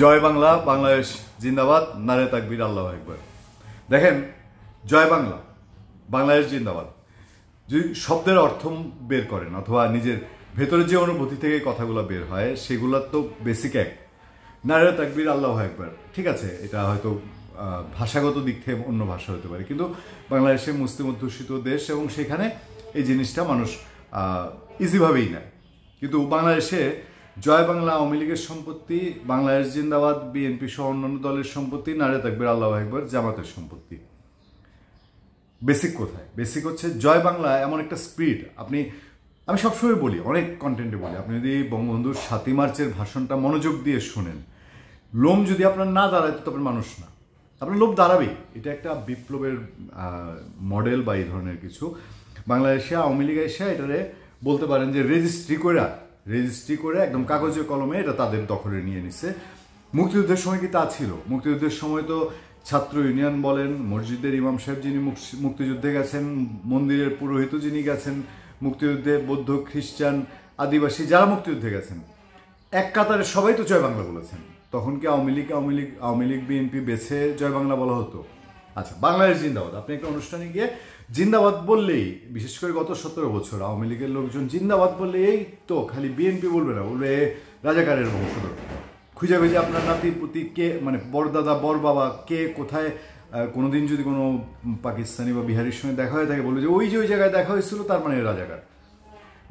জয় বাংলা, বাংলাদেশ জিন্দাবাদ, নারে তাকবীর, আল্লাহু আকবার। দেখেন, জয় বাংলা, বাংলাদেশ জিন্দাবাদ যদি শব্দের অর্থ বের করেন অথবা নিজের ভেতরে যে অনুভূতি থেকে কথাগুলো বের হয় সেগুলোর তো বেসিক এক, নারে তাকবীর, আল্লাহু আকবার। ঠিক আছে, এটা হয়তো ভাষাগত দিক থেকে অন্য ভাষা হতে পারে, কিন্তু বাংলাদেশে মুসলিম অধ্যুষিত দেশ এবং সেখানে এই জিনিসটা মানুষ ইজিভাবেই নেয়। কিন্তু বাংলাদেশে জয় বাংলা আওয়ামী লীগের সম্পত্তি, বাংলাদেশ জিন্দাবাদ বিএনপি সহ অন্যান্য দলের সম্পত্তি, নারে তাকবীর, আল্লাহু আকবার জামাতের সম্পত্তি। বেসিক কোথায়? বেসিক হচ্ছে জয় বাংলা এমন একটা স্পিরিট। আমি সবসময় বলি, অনেক কন্টেন্টে বলি, আপনি যদি বঙ্গবন্ধুর 7ই মার্চের ভাষণটা মনোযোগ দিয়ে শোনেন, লোম যদি আপনার না দাঁড়ায় তো আপনার মানুষ না, আপনার লোভ দাঁড়াবেই। এটা একটা বিপ্লবের মডেল বা এই ধরনের কিছু। বাংলাদেশে আওয়ামী লীগ এসে এটারে বলতে পারেন যে রেজিস্ট্রি করে একদম কাগজে কলমে এটা তাদের দখলে নিয়ে নিচ্ছে। মুক্তিযুদ্ধের সময় কি তা ছিল? মুক্তিযুদ্ধের সময় তো ছাত্র ইউনিয়ন বলেন, মসজিদের ইমাম সাহেব যিনি মুক্তিযুদ্ধে গেছেন, মন্দিরের পুরোহিত যিনি গেছেন মুক্তিযুদ্ধে, বৌদ্ধ, খ্রিস্টান, আদিবাসী যারা মুক্তিযুদ্ধে গেছেন, এক কাতারে সবাই তো জয় বাংলা বলেছেন। তখন কি আওয়ামী লীগ বিএনপি বেছে জয় বাংলা বলা হতো? আচ্ছা, বাংলাদেশ জিন্দাবাদ, আপনি একটা অনুষ্ঠানে গিয়ে জিন্দাবাদ বললেই, বিশেষ করে গত 17 বছর আওয়ামী লীগের লোকজন জিন্দাবাদ বললে এই তো খালি বিএনপি বলবে না, বলবে রাজাকারের বংশধর। খুঁজে খুঁজে আপনার নাতির প্রতি কে, মানে বড়দাদা বড় বাবা কে কোথায়, কোনোদিন যদি কোনো পাকিস্তানি বা বিহারির সঙ্গে দেখা হয়ে থাকে বলবে যে ওই জায়গায় দেখা হয়েছিল, তার মানে রাজাকার।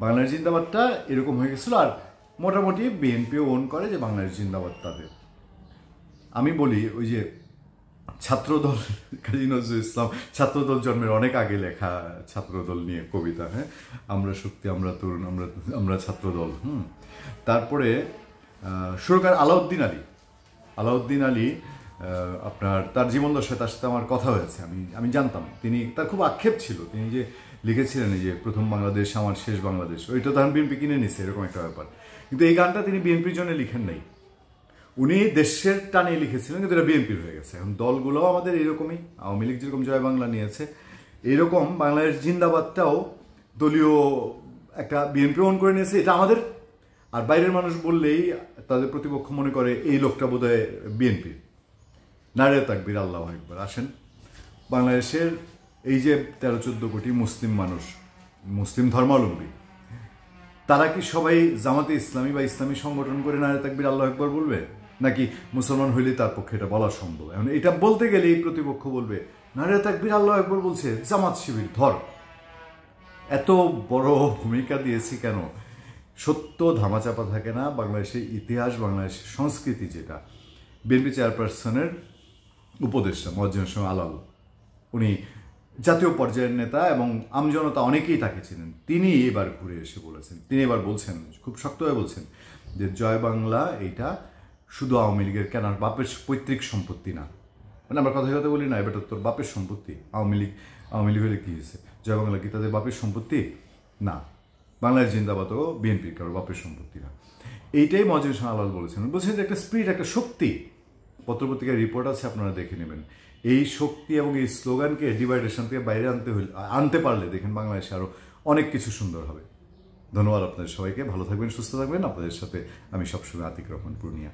বাংলাদেশ জিন্দাবাদটা এরকম হয়ে গেছিল। আর মোটামুটি বিএনপিও ওন করে যে বাংলাদেশ জিন্দাবাদ তাদের। আমি বলি, ওই যে ছাত্রদল, কাজী নজরুল ইসলাম ছাত্রদল জন্মের অনেক আগে লেখা ছাত্রদল নিয়ে কবিতা, হ্যাঁ, আমরা শক্তি, আমরা তরুণ, আমরা ছাত্রদল। তারপরে সুরকার আলাউদ্দিন আলী আপনার তার জীবনদশায় তার সাথে আমার কথা হয়েছে, আমি জানতাম তার খুব আক্ষেপ ছিল। তিনি যে লিখেছিলেন যে প্রথম বাংলাদেশ আমার শেষ বাংলাদেশ, ওইটা তখন বিএনপি কিনে নিছে, এরকম একটা ব্যাপার। কিন্তু এই গানটা তিনি বিএনপির জন্য লিখেন নাই, উনি দেশের টানে লিখেছিলেন, কিন্তু এটা বিএনপির হয়ে গেছে। এখন দলগুলোও আমাদের এরকমই, আওয়ামী লীগ যেরকম জয় বাংলা নিয়েছে, এরকম বাংলাদেশ জিন্দাবাদটাও দলীয় একটা বিএনপি ওন করে নিয়েছে, এটা আমাদের। আর বাইরের মানুষ বললেই তাদের প্রতিপক্ষ মনে করে এই লোকটা বোধহয় বিএনপির। নারে তাকবীর, আল্লাহু আকবার। আসেন, বাংলাদেশের এই যে 13-14 কোটি মুসলিম মানুষ, মুসলিম ধর্মাবলম্বী, তারা কি সবাই জামাতে ইসলামী বা ইসলামী সংগঠন করে নারে তাকবীর, আল্লাহু আকবার বলবে? নাকি মুসলমান হইলে তার পক্ষে এটা বলা সম্ভব? এখন এটা বলতে গেলে এই প্রতিপক্ষ বলবে নারে তাকবীর, আল্লাহু আকবার বলছে জামাত শিবির, ধর। এত বড় ভূমিকা দিয়েছি কেন? সত্য ধামাচাপা থাকে না। বাংলাদেশের ইতিহাস, বাংলাদেশের সংস্কৃতি, যেটা বিএনপি চেয়ারপারসনের উপদেষ্টা মোয়াজ্জেম হোসেন আলাল, উনি জাতীয় পর্যায়ের নেতা এবং আমজনতা অনেকেই তাকে চিনেন। তিনি এবার ঘুরে এসে বলেছেন, তিনি এবার বলছেন, খুব শক্তভাবে বলছেন যে জয় বাংলা এইটা শুধু আওয়ামী লীগের কেনার বাপের পৈতৃক সম্পত্তি না। মানে আমরা কথা বলি না, এবার তোর বাপের সম্পত্তি। আওয়ামী লীগ হলে কী হয়েছে? জয় বাংলা কি তাদের বাপের সম্পত্তি না? বাংলাদেশ জিন্দাবাদও বিএনপির কারো বাপের সম্পত্তি না। এইটাই মোয়াজ্জেম হোসেন আলাল বলেছেন যে একটা স্পিরিট, একটা শক্তি। পত্রপত্রিকার রিপোর্ট আছে, আপনারা দেখে নেবেন। এই শক্তি এবং এই স্লোগানকে ডিভাইডেশন থেকে বাইরে আনতে পারলে দেখেন বাংলাদেশে আরও অনেক কিছু সুন্দর হবে। ধন্যবাদ আপনাদের সবাইকে, ভালো থাকবেন, সুস্থ থাকবেন। আপনাদের সাথে আমি সবসময় আতিক রহমান, পূর্ণিয়া।